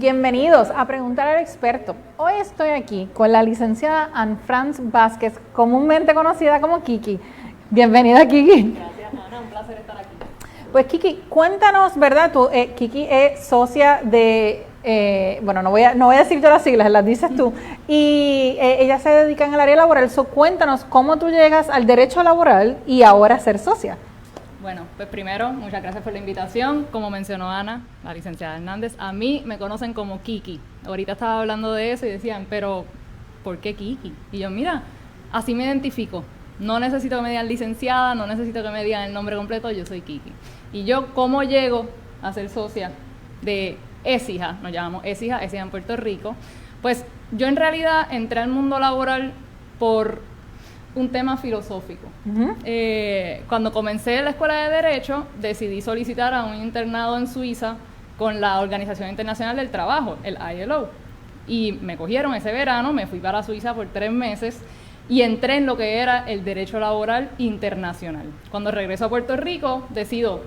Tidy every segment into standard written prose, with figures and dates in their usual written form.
Bienvenidos a Preguntar al Experto. Hoy estoy aquí con la licenciada Anne France Vázquez, comúnmente conocida como Kiki. Bienvenida, Kiki. Gracias, Ana, un placer estar aquí. Pues Kiki, cuéntanos, ¿verdad? Tú, Kiki es socia de, no voy a decir yo las siglas, las dices tú, y ella se dedica en el área laboral. Cuéntanos cómo tú llegas al derecho laboral y ahora ser socia. Bueno, pues primero, muchas gracias por la invitación. Como mencionó Ana, la licenciada Hernández, a mí me conocen como Kiki. Ahorita estaba hablando de eso y decían, pero ¿por qué Kiki? Y yo, mira, así me identifico. No necesito que me digan licenciada, no necesito que me digan el nombre completo, yo soy Kiki. Y yo, ¿cómo llego a ser socia de ESIJA? Nos llamamos ESIJA en Puerto Rico. Pues yo en realidad entré al mundo laboral por un tema filosófico. Cuando comencé la escuela de Derecho, decidí solicitar a un internado en Suiza con la Organización Internacional del Trabajo, el ILO. Y me cogieron ese verano, me fui para Suiza por 3 meses y entré en lo que era el derecho laboral internacional. Cuando regreso a Puerto Rico, decido,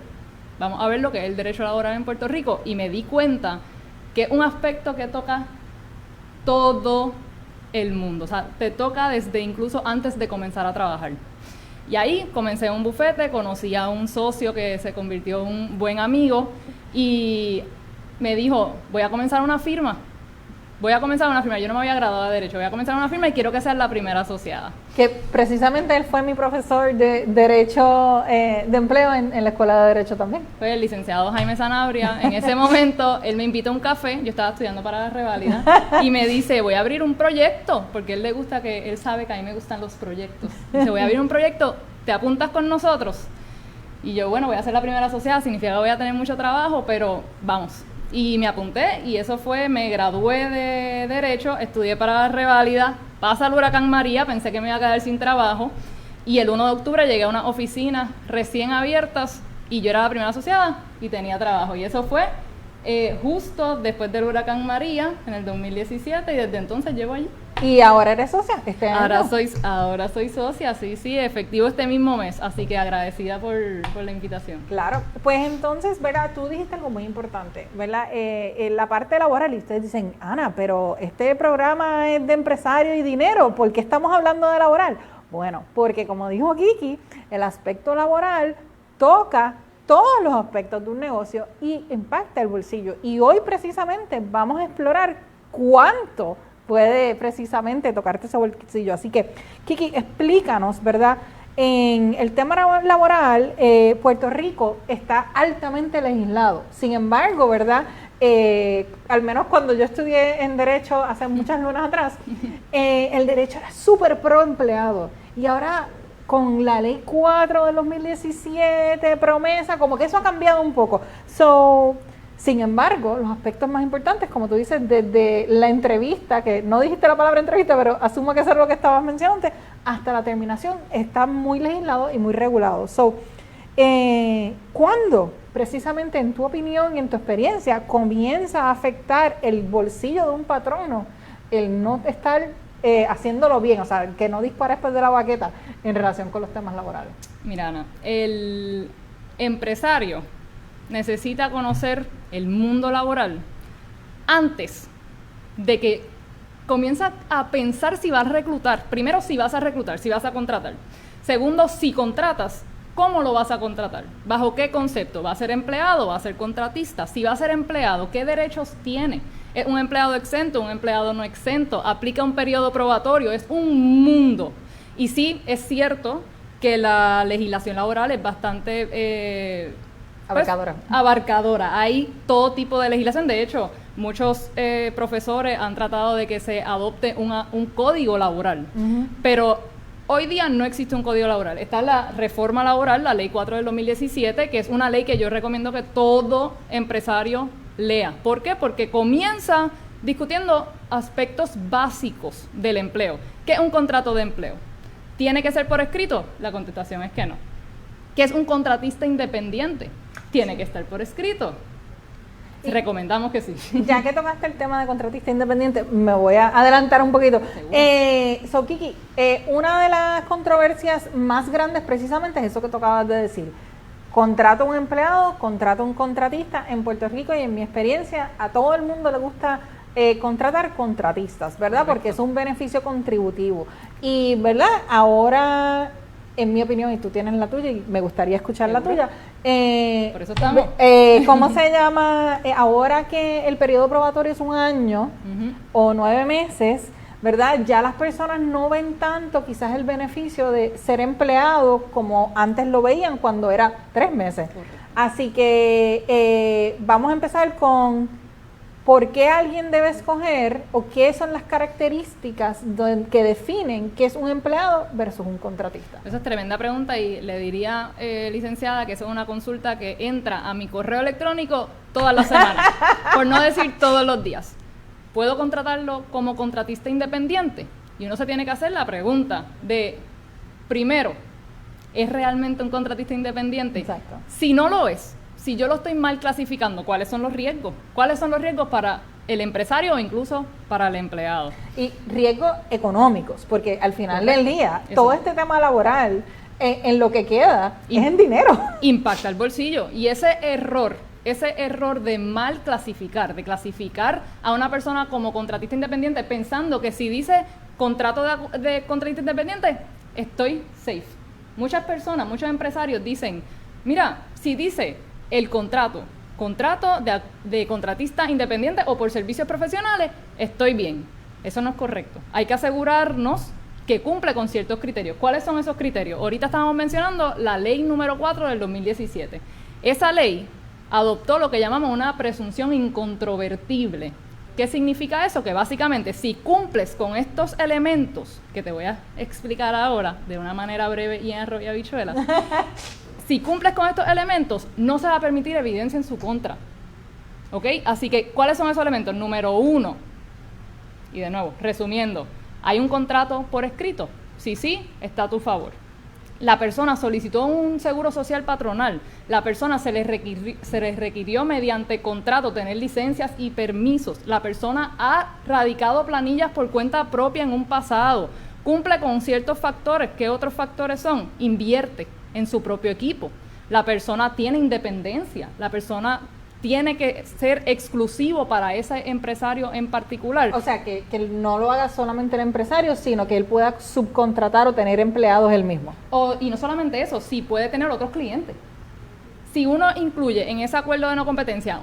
vamos a ver lo que es el derecho laboral en Puerto Rico, y me di cuenta que es un aspecto que toca todo el mundo, o sea, te toca desde incluso antes de comenzar a trabajar. Y ahí comencé un bufete, conocí a un socio que se convirtió en un buen amigo y me dijo, voy a comenzar una firma, yo no me había graduado de Derecho, voy a comenzar una firma y quiero que seas la primera asociada. Que precisamente él fue mi profesor de Derecho de Empleo en la Escuela de Derecho también. Fue el licenciado Jaime Sanabria. En ese momento, él me invita a un café, yo estaba estudiando para la reválida, y me dice, voy a abrir un proyecto, porque él sabe que a mí me gustan los proyectos. Dice, voy a abrir un proyecto, ¿te apuntas con nosotros? Y yo, bueno, voy a ser la primera asociada, significa que voy a tener mucho trabajo, pero vamos. Y me apunté y eso fue, me gradué de Derecho, estudié para la reválida, pasa el huracán María, pensé que me iba a quedar sin trabajo y el 1 de octubre llegué a unas oficinas recién abiertas y yo era la primera asociada y tenía trabajo. Y eso fue justo después del huracán María en el 2017 y desde entonces llevo allí. ¿Y ahora eres socia? Ahora soy socia, sí, efectivo este mismo mes, así que agradecida por la invitación. Claro, pues entonces, ¿verdad? Tú dijiste algo muy importante, ¿verdad? En la parte laboral, y ustedes dicen, Ana, pero este programa es de empresario y dinero, ¿por qué estamos hablando de laboral? Bueno, porque como dijo Kiki, el aspecto laboral toca todos los aspectos de un negocio y impacta el bolsillo. Y hoy precisamente vamos a explorar cuánto puede precisamente tocarte ese bolsillo. Así que, Kiki, explícanos, ¿verdad? En el tema laboral, Puerto Rico está altamente legislado. Sin embargo, ¿verdad? Al menos cuando yo estudié en Derecho hace muchas lunas atrás, el derecho era súper pro empleado. Y ahora, con la Ley 4 del 2017, promesa, como que eso ha cambiado un poco. Sin embargo, los aspectos más importantes, como tú dices, desde la entrevista, que no dijiste la palabra entrevista, pero asumo que eso es lo que estabas mencionando, hasta la terminación, está muy legislado y muy regulado. ¿Cuándo, precisamente en tu opinión y en tu experiencia, comienza a afectar el bolsillo de un patrono el no estar haciéndolo bien, o sea, que no dispara después de la baqueta en relación con los temas laborales? Mira, Ana, el empresario necesita conocer el mundo laboral antes de que comienza a pensar si va a reclutar. Primero, si vas a reclutar, si vas a contratar. Segundo, si contratas, ¿cómo lo vas a contratar? ¿Bajo qué concepto? ¿Va a ser empleado? ¿Va a ser contratista? Si va a ser empleado, ¿qué derechos tiene? ¿Es un empleado exento? ¿Un empleado no exento? ¿Aplica un periodo probatorio? Es un mundo. Y sí, es cierto que la legislación laboral es bastante abarcadora. Hay todo tipo de legislación. De hecho, muchos profesores han tratado de que se adopte un código laboral. Pero hoy día no existe un código laboral. Está la reforma laboral, la Ley 4 del 2017, que es una ley que yo recomiendo que todo empresario lea. ¿Por qué? Porque comienza discutiendo aspectos básicos del empleo. ¿Qué es un contrato de empleo? ¿Tiene que ser por escrito? La contestación es que no. ¿Qué es un contratista independiente? Tiene que estar por escrito. Recomendamos que sí. Ya que tocaste el tema de contratista independiente, me voy a adelantar un poquito. Kiki, una de las controversias más grandes precisamente es eso que tocabas de decir. contrato a un empleado, contrato a un contratista. En Puerto Rico y en mi experiencia, a todo el mundo le gusta contratar contratistas, ¿verdad? Correcto. Porque es un beneficio contributivo. Y, ¿verdad? Ahora, en mi opinión, y tú tienes la tuya, y me gustaría escuchar la tuya. Por eso estamos. ¿Cómo se llama? Ahora que el periodo probatorio es un año o 9 meses, ¿verdad? Ya las personas no ven tanto quizás el beneficio de ser empleado como antes lo veían cuando era 3 meses. Correcto. Así que vamos a empezar con por qué alguien debe escoger o qué son las características que definen qué es un empleado versus un contratista. Esa es tremenda pregunta y le diría, licenciada, que esa es una consulta que entra a mi correo electrónico todas las semanas, por no decir todos los días. ¿Puedo contratarlo como contratista independiente? Y uno se tiene que hacer la pregunta de, primero, ¿es realmente un contratista independiente? Exacto. Si no lo es, si yo lo estoy mal clasificando, ¿cuáles son los riesgos? ¿Cuáles son los riesgos para el empresario o incluso para el empleado? Y riesgos económicos, porque al final Correcto. del día, Eso. todo este tema laboral, en lo que queda, es en dinero. Impacta el bolsillo. Y ese error de mal clasificar, de clasificar a una persona como contratista independiente pensando que si dice contrato de contratista independiente, estoy safe. Muchas personas, muchos empresarios dicen, mira, si dice el contrato de contratista independiente o por servicios profesionales, estoy bien. Eso no es correcto. Hay que asegurarnos que cumple con ciertos criterios. ¿Cuáles son esos criterios? Ahorita estábamos mencionando la ley número 4 del 2017. Esa ley adoptó lo que llamamos una presunción incontrovertible. ¿Qué significa eso? Que básicamente si cumples con estos elementos, que te voy a explicar ahora de una manera breve y en arroz y habichuela, si cumples con estos elementos, no se va a permitir evidencia en su contra. ¿Ok? Así que, ¿cuáles son esos elementos? Número 1, y de nuevo, resumiendo, ¿hay un contrato por escrito? Sí, está a tu favor. La persona solicitó un seguro social patronal, la persona se les requirió mediante contrato tener licencias y permisos, la persona ha radicado planillas por cuenta propia en un pasado, cumple con ciertos factores. ¿Qué otros factores son? Invierte en su propio equipo, la persona tiene independencia, la persona tiene que ser exclusivo para ese empresario en particular. O sea, que no lo haga solamente el empresario, sino que él pueda subcontratar o tener empleados él mismo. Y no solamente eso, sí puede tener otros clientes. Si uno incluye en ese acuerdo de no competencia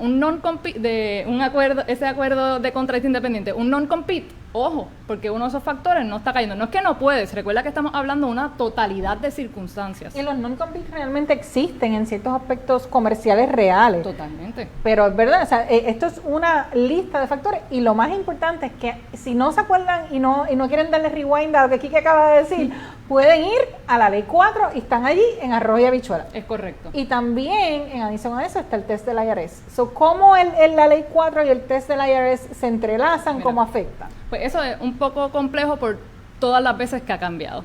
ese acuerdo de contratista independiente, un non-compete, ojo, porque uno de esos factores no está cayendo. No es que no puedes, recuerda que estamos hablando de una totalidad de circunstancias. Y los non-compete realmente existen en ciertos aspectos comerciales reales. Totalmente. Pero es verdad, o sea, esto es una lista de factores y lo más importante es que si no se acuerdan y no quieren darle rewind a lo que Kike acaba de decir, pueden ir a la ley 4 y están allí en arroz y habichuela. Es correcto. Y también, en adición a eso, está el test del IRS. ¿Cómo la ley 4 y el test del IRS se entrelazan? Mira, ¿Cómo afectan? Pues eso es un poco complejo por todas las veces que ha cambiado.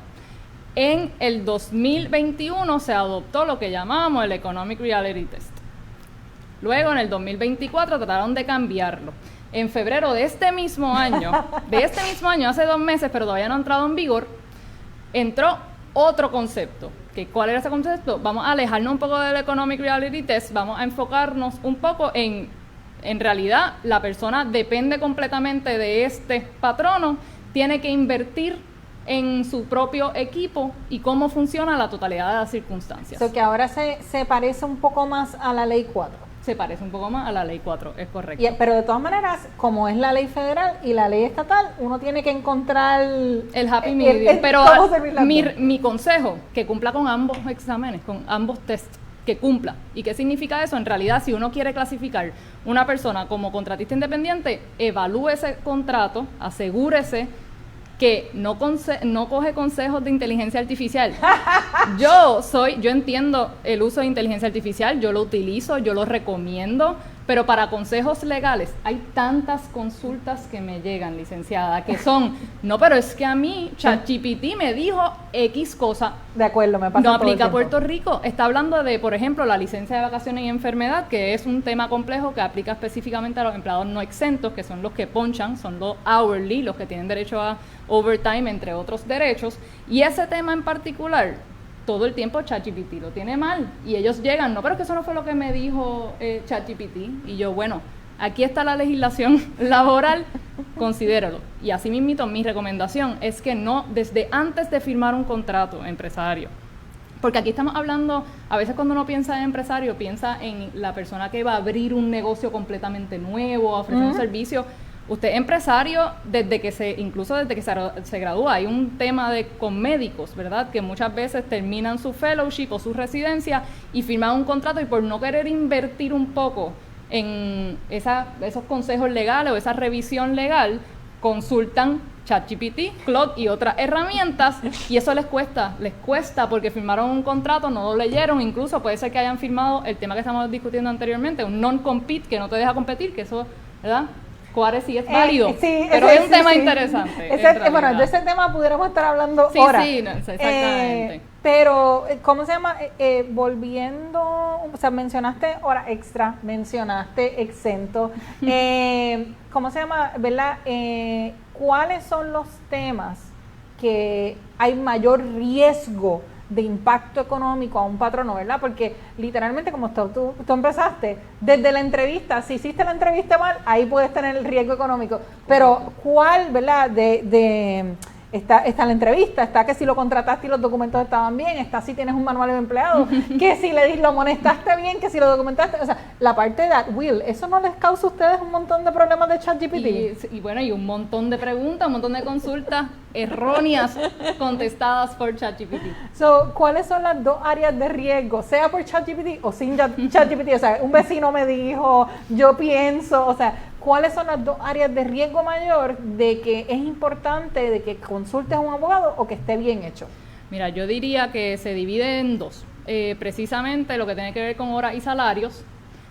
En el 2021 se adoptó lo que llamábamos el Economic Reality Test. Luego, en el 2024, trataron de cambiarlo. En febrero de este mismo año, hace 2 meses, pero todavía no ha entrado en vigor, entró otro concepto. ¿Cuál era ese concepto? Vamos a alejarnos un poco del Economic Reality Test, vamos a enfocarnos un poco en realidad, la persona depende completamente de este patrono, tiene que invertir en su propio equipo y cómo funciona la totalidad de las circunstancias. Que ahora se parece un poco más a la ley 4. Se parece un poco más a la ley 4, es correcto. Pero de todas maneras, como es la ley federal y la ley estatal, uno tiene que encontrar el happy medium. Pero mi consejo, que cumpla con ambos exámenes, con ambos tests, que cumpla. ¿Y qué significa eso? En realidad, si uno quiere clasificar una persona como contratista independiente, evalúe ese contrato, asegúrese que no coge consejos de inteligencia artificial. Yo entiendo el uso de inteligencia artificial, yo lo utilizo, yo lo recomiendo, pero para consejos legales hay tantas consultas que me llegan, licenciada, que son, no, pero es que a mí ChatGPT me dijo X cosa. De acuerdo, me pasa No todo el aplica a tiempo. Puerto Rico. Está hablando de, por ejemplo, la licencia de vacaciones y enfermedad, que es un tema complejo que aplica específicamente a los empleados no exentos, que son los que ponchan, son los hourly, los que tienen derecho a overtime, entre otros derechos. Y ese tema en particular todo el tiempo ChatGPT lo tiene mal. Y ellos llegan, no, pero es que eso no fue lo que me dijo ChatGPT. Y yo, bueno, aquí está la legislación laboral, considéralo. Y así mismito, mi recomendación es que no, desde antes de firmar un contrato empresario, porque aquí estamos hablando, a veces cuando uno piensa en empresario, piensa en la persona que va a abrir un negocio completamente nuevo, a ofrecer un servicio. Usted es empresario incluso desde que se gradúa. Hay un tema con médicos, ¿verdad? Que muchas veces terminan su fellowship o su residencia y firman un contrato, y por no querer invertir un poco en esos consejos legales o esa revisión legal, consultan ChatGPT, Claude y otras herramientas, y eso les cuesta porque firmaron un contrato, no lo leyeron, incluso puede ser que hayan firmado el tema que estamos discutiendo anteriormente, un non-compete que no te deja competir, que eso, ¿verdad? Cuare sí es válido, sí, pero es un tema interesante. Bueno, de ese tema pudiéramos estar hablando horas. Sí, exactamente. Pero, ¿cómo se llama? Volviendo, o sea, mencionaste hora extra, mencionaste exento. ¿Cómo se llama? ¿Verdad? ¿Cuáles son los temas que hay mayor riesgo de impacto económico a un patrono, ¿verdad? Porque literalmente, como tú empezaste, desde la entrevista, si hiciste la entrevista mal, ahí puedes tener el riesgo económico. Pero, ¿cuál, verdad? Está la entrevista, está que si lo contrataste y los documentos estaban bien, está si tienes un manual de empleado, que si lo amonestaste bien, que si lo documentaste, o sea, la parte de at will, ¿eso no les causa a ustedes un montón de problemas de ChatGPT? Y bueno, y un montón de preguntas, un montón de consultas erróneas contestadas por ChatGPT. ¿Cuáles son las dos áreas de riesgo, sea por ChatGPT o sin ChatGPT? O sea, un vecino me dijo, yo pienso, o sea, ¿cuáles son las dos áreas de riesgo mayor de que es importante de que consultes a un abogado o que esté bien hecho? Mira, yo diría que se divide en dos. Precisamente lo que tiene que ver con horas y salarios.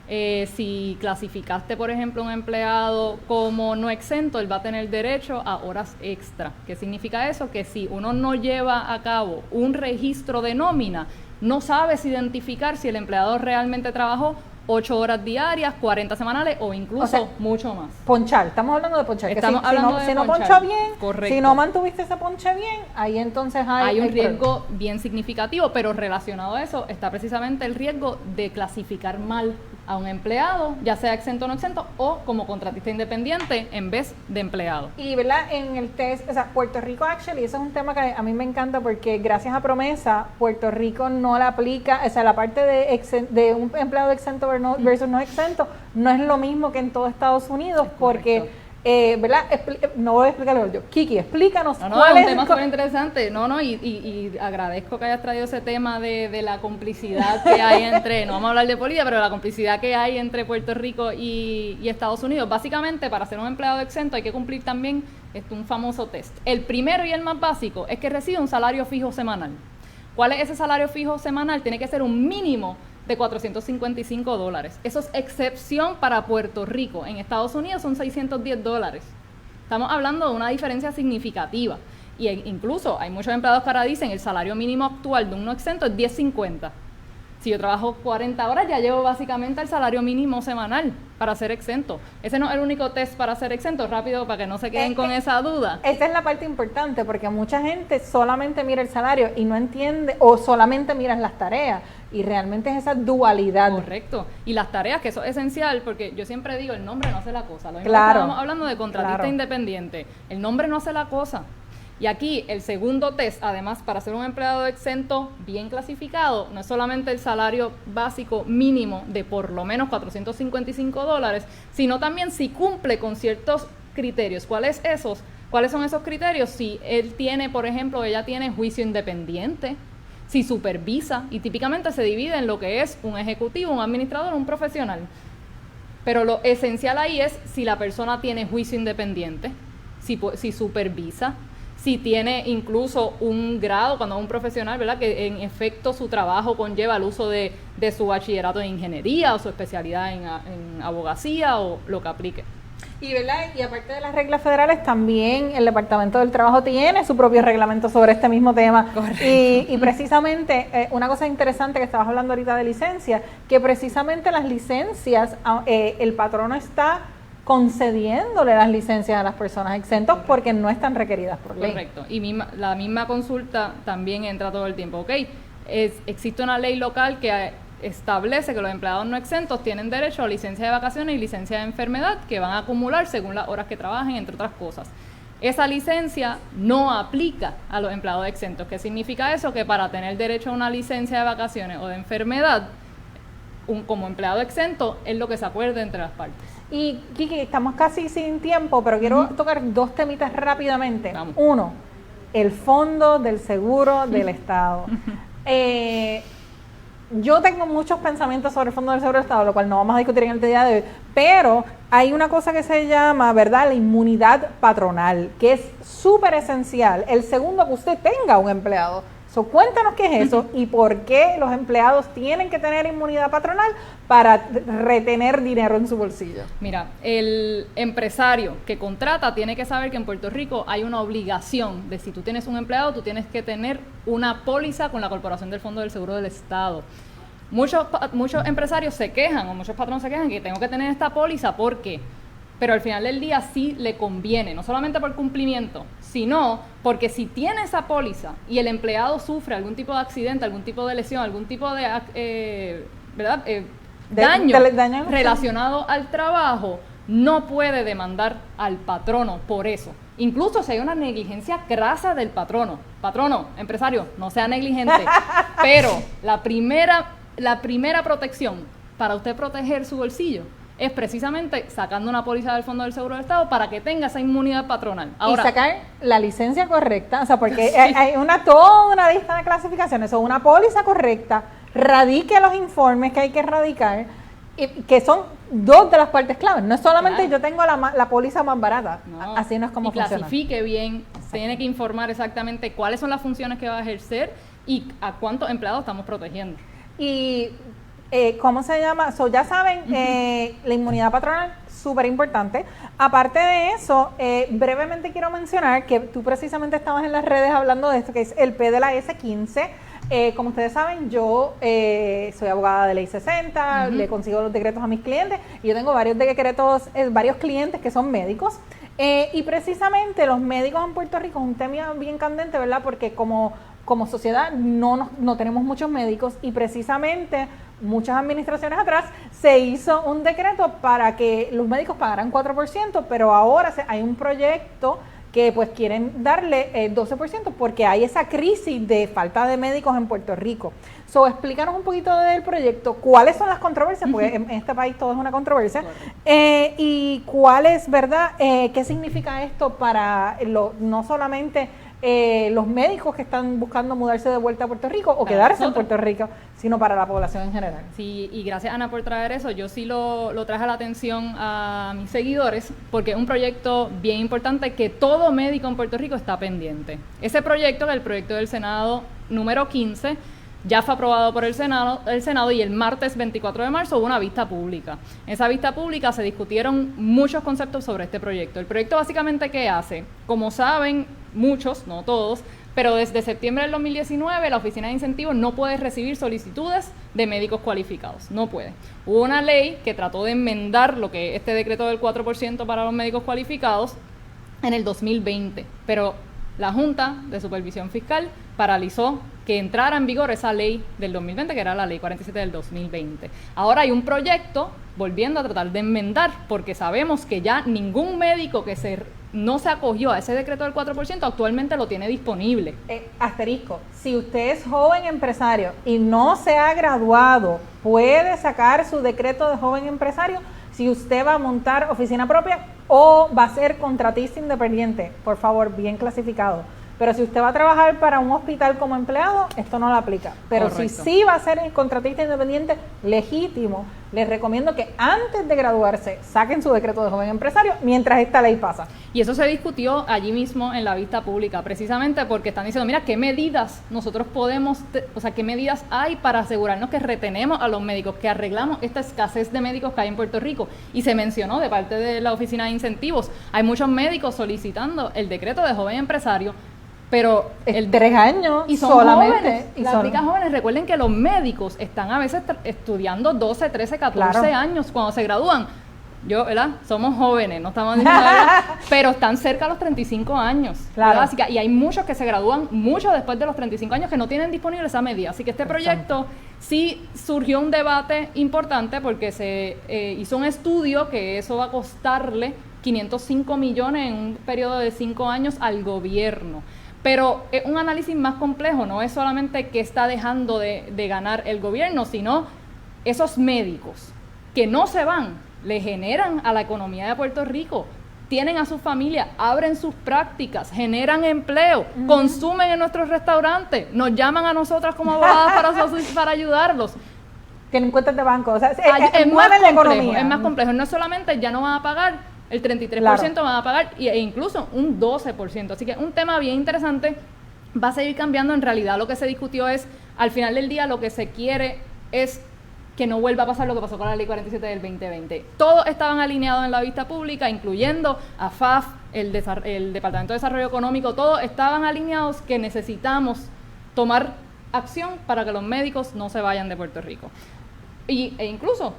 Si clasificaste, por ejemplo, un empleado como no exento, él va a tener derecho a horas extra. ¿Qué significa eso? Que si uno no lleva a cabo un registro de nómina, no sabes identificar si el empleado realmente trabajó 8 horas diarias, 40 semanales o incluso mucho más. Ponchar, estamos hablando de ponchar. Estamos hablando de si no ponchar. poncha bien, correcto. Si no mantuviste ese ponche bien, ahí entonces hay un riesgo bien significativo, pero relacionado a eso está precisamente el riesgo de clasificar mal a un empleado, ya sea exento o no exento, o como contratista independiente en vez de empleado. Y, ¿verdad? En el test, o sea, Puerto Rico, actually, eso es un tema que a mí me encanta porque gracias a Promesa, Puerto Rico no la aplica, o sea, la parte de un empleado exento versus no exento, no es lo mismo que en todo Estados Unidos, porque ¿verdad? No voy a explicarlo yo. Kiki, explícanos cuál es un tema súper interesante. Y agradezco que hayas traído ese tema de la complicidad que hay entre, no vamos a hablar de política, pero la complicidad que hay entre Puerto Rico y Estados Unidos. Básicamente, para ser un empleado exento hay que cumplir también un famoso test. El primero y el más básico es que recibe un salario fijo semanal. ¿Cuál es ese salario fijo semanal? Tiene que ser un mínimo de $455. Eso es excepción para Puerto Rico. En Estados Unidos son $610. Estamos hablando de una diferencia significativa. Y incluso hay muchos empleados que ahora dicen el salario mínimo actual de un no exento es $10.50. Si yo trabajo 40 horas, ya llevo básicamente el salario mínimo semanal para ser exento. Ese no es el único test para ser exento, rápido, para que no se queden con esa duda. Esa es la parte importante, porque mucha gente solamente mira el salario y no entiende, o solamente miran las tareas, y realmente es esa dualidad. Correcto. Y las tareas, que eso es esencial, porque yo siempre digo, el nombre no hace la cosa. Lo mismo Claro. Estamos hablando de contratista independiente. El nombre no hace la cosa. Y aquí el segundo test, además, para ser un empleado exento bien clasificado, no es solamente el salario básico mínimo de por lo menos $455, sino también si cumple con ciertos criterios. ¿Cuáles son esos criterios? Si él tiene, por ejemplo, ella tiene juicio independiente, si supervisa, y típicamente se divide en lo que es un ejecutivo, un administrador, un profesional. Pero lo esencial ahí es si la persona tiene juicio independiente, si supervisa, si tiene incluso un grado, cuando es un profesional, ¿verdad? Que en efecto su trabajo conlleva el uso de su bachillerato en ingeniería o su especialidad en abogacía o lo que aplique. Y, ¿verdad? Y aparte de las reglas federales, también el Departamento del Trabajo tiene su propio reglamento sobre este mismo tema. Correcto. Y precisamente, una cosa interesante que estabas hablando ahorita de licencias, que precisamente las licencias, el patrono está concediéndole las licencias a las personas exentos porque no están requeridas por ley. Correcto. Y la misma consulta también entra todo el tiempo. Ok, existe una ley local que establece que los empleados no exentos tienen derecho a licencia de vacaciones y licencia de enfermedad que van a acumular según las horas que trabajen, entre otras cosas. Esa licencia no aplica a los empleados exentos. ¿Qué significa eso? Que para tener derecho a una licencia de vacaciones o de enfermedad, como empleado exento, es lo que se acuerde entre las partes. Y Kiki, estamos casi sin tiempo, pero quiero tocar dos temitas rápidamente. Vamos. Uno, el fondo del seguro del Estado. Yo tengo muchos pensamientos sobre el Fondo del Seguro del Estado, lo cual no vamos a discutir en el día de hoy, pero hay una cosa que se llama, ¿verdad?, la inmunidad patronal, que es súper esencial. El segundo, que usted tenga un empleado. Cuéntanos qué es eso y por qué los empleados tienen que tener inmunidad patronal para retener dinero en su bolsillo. Mira, el empresario que contrata tiene que saber que en Puerto Rico hay una obligación de, si tú tienes un empleado, tú tienes que tener una póliza con la Corporación del Fondo del Seguro del Estado. Muchos empresarios se quejan, o muchos patronos se quejan que tengo que tener esta póliza, ¿por qué? Pero al final del día sí le conviene, no solamente por cumplimiento, sino porque si tiene esa póliza y el empleado sufre algún tipo de accidente, algún tipo de lesión, algún tipo de daño relacionado al trabajo, no puede demandar al patrono por eso. Incluso si hay una negligencia crasa del patrono, empresario, no sea negligente, pero la primera protección para usted proteger su bolsillo es precisamente sacando una póliza del Fondo del Seguro del Estado para que tenga esa inmunidad patronal. Ahora, y sacar la licencia correcta, o sea, porque hay toda una lista de clasificaciones, o una póliza correcta, radique los informes que hay que radicar, que son dos de las partes claves. No es solamente yo tengo la póliza más barata, no, así no es como funciona. Clasifique bien, tiene que informar exactamente cuáles son las funciones que va a ejercer y a cuántos empleados estamos protegiendo. Y ¿cómo se llama? Ya saben, la inmunidad patronal, súper importante. Aparte de eso, brevemente quiero mencionar que tú precisamente estabas en las redes hablando de esto, que es el P de la S15. Como ustedes saben, yo soy abogada de ley 60, le consigo los decretos a mis clientes, y yo tengo varios decretos, varios clientes que son médicos. Y precisamente los médicos en Puerto Rico es un tema bien candente, ¿verdad? Porque como sociedad no tenemos muchos médicos, y precisamente muchas administraciones atrás se hizo un decreto para que los médicos pagaran 4%, pero ahora hay un proyecto que pues quieren darle 12% porque hay esa crisis de falta de médicos en Puerto Rico. Explícanos un poquito del proyecto, cuáles son las controversias, porque en este país todo es una controversia, y cuál es, ¿verdad?, qué significa esto para no solamente los médicos que están buscando mudarse de vuelta a Puerto Rico o quedarse en Puerto Rico, sino para la población en general. Sí, y gracias, Ana, por traer eso. Yo sí lo traje a la atención a mis seguidores porque es un proyecto bien importante que todo médico en Puerto Rico está pendiente. Ese proyecto, el proyecto del Senado número 15, ya fue aprobado por el Senado, y el martes 24 de marzo hubo una vista pública. En esa vista pública se discutieron muchos conceptos sobre este proyecto. El proyecto básicamente, ¿qué hace? Como saben muchos, no todos, pero desde septiembre del 2019 la Oficina de Incentivos no puede recibir solicitudes de médicos cualificados, no puede. Hubo una ley que trató de enmendar lo que este decreto del 4% para los médicos cualificados en el 2020, pero la Junta de Supervisión Fiscal paralizó que entrara en vigor esa ley del 2020, que era la ley 47 del 2020. Ahora hay un proyecto volviendo a tratar de enmendar, porque sabemos que ya ningún médico que no se acogió a ese decreto del 4% actualmente lo tiene disponible. Asterisco, si usted es joven empresario y no se ha graduado, puede sacar su decreto de joven empresario si usted va a montar oficina propia o va a ser contratista independiente. Por favor, bien clasificado. Pero si usted va a trabajar para un hospital como empleado, esto no lo aplica. Pero correcto, si sí va a ser el contratista independiente legítimo, les recomiendo que antes de graduarse saquen su decreto de joven empresario mientras esta ley pasa. Y eso se discutió allí mismo en la vista pública, precisamente porque están diciendo, mira, ¿qué medidas nosotros podemos, qué medidas hay para asegurarnos que retenemos a los médicos, que arreglamos esta escasez de médicos que hay en Puerto Rico? Y se mencionó de parte de la Oficina de Incentivos, hay muchos médicos solicitando el decreto de joven empresario, pero 3 años y son solamente jóvenes, las chicas jóvenes. Recuerden que los médicos están a veces estudiando 12, 13, 14 años cuando se gradúan. yo, ¿verdad? Somos jóvenes, no estamos diciendo la verdad, pero están cerca de los 35 años. Claro. Así que, y hay muchos que se gradúan mucho después de los 35 años que no tienen disponible esa medida. Así que este proyecto sí surgió un debate importante porque se hizo un estudio que eso va a costarle 505 millones en un periodo de 5 años al gobierno. Pero es un análisis más complejo, no es solamente qué está dejando de ganar el gobierno, sino esos médicos que no se van, le generan a la economía de Puerto Rico, tienen a su familia, abren sus prácticas, generan empleo, consumen en nuestros restaurantes, nos llaman a nosotras como abogadas para ayudarlos. Tienen cuentas de banco, o sea, Es mueven la economía. es más complejo, no solamente ya no van a pagar el 33%, claro, van a pagar e incluso un 12%, así que un tema bien interesante, va a seguir cambiando. En realidad lo que se discutió es, al final del día lo que se quiere es que no vuelva a pasar lo que pasó con la Ley 47 del 2020. Todos estaban alineados en la vista pública, incluyendo a FAF, el Departamento de Desarrollo Económico, todos estaban alineados que necesitamos tomar acción para que los médicos no se vayan de Puerto Rico. E incluso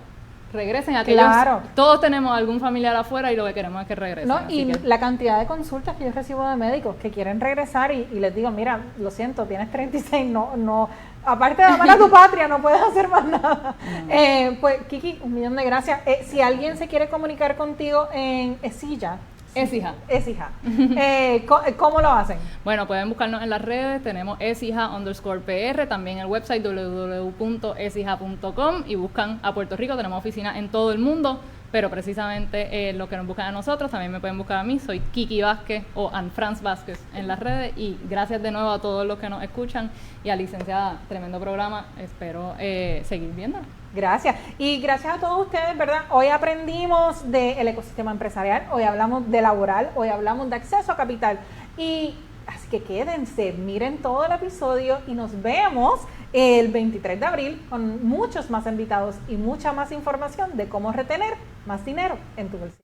regresen a aquellos. Claro. Todos tenemos algún familiar afuera y lo que queremos es que regresen. No, y la cantidad de consultas que yo recibo de médicos que quieren regresar y les digo, mira, lo siento, tienes 36, no, aparte de amar a tu patria, no puedes hacer más nada. Pues, Kiki, 1.000.000 de gracias. Si alguien se quiere comunicar contigo en ESIJA, ¿cómo lo hacen? Bueno, pueden buscarnos en las redes, tenemos esija_PR, también el website www.esija.com y buscan a Puerto Rico, tenemos oficinas en todo el mundo, pero precisamente lo que nos buscan a nosotros, también me pueden buscar a mí, soy Kiki Vázquez o Anne France Vázquez en las redes, y gracias de nuevo a todos los que nos escuchan y a licenciada, tremendo programa, espero seguir viéndolo. Gracias. Y gracias a todos ustedes, ¿verdad? Hoy aprendimos del ecosistema empresarial, hoy hablamos de laboral, hoy hablamos de acceso a capital. Y así que quédense, miren todo el episodio y nos vemos el 23 de abril con muchos más invitados y mucha más información de cómo retener más dinero en tu bolsillo.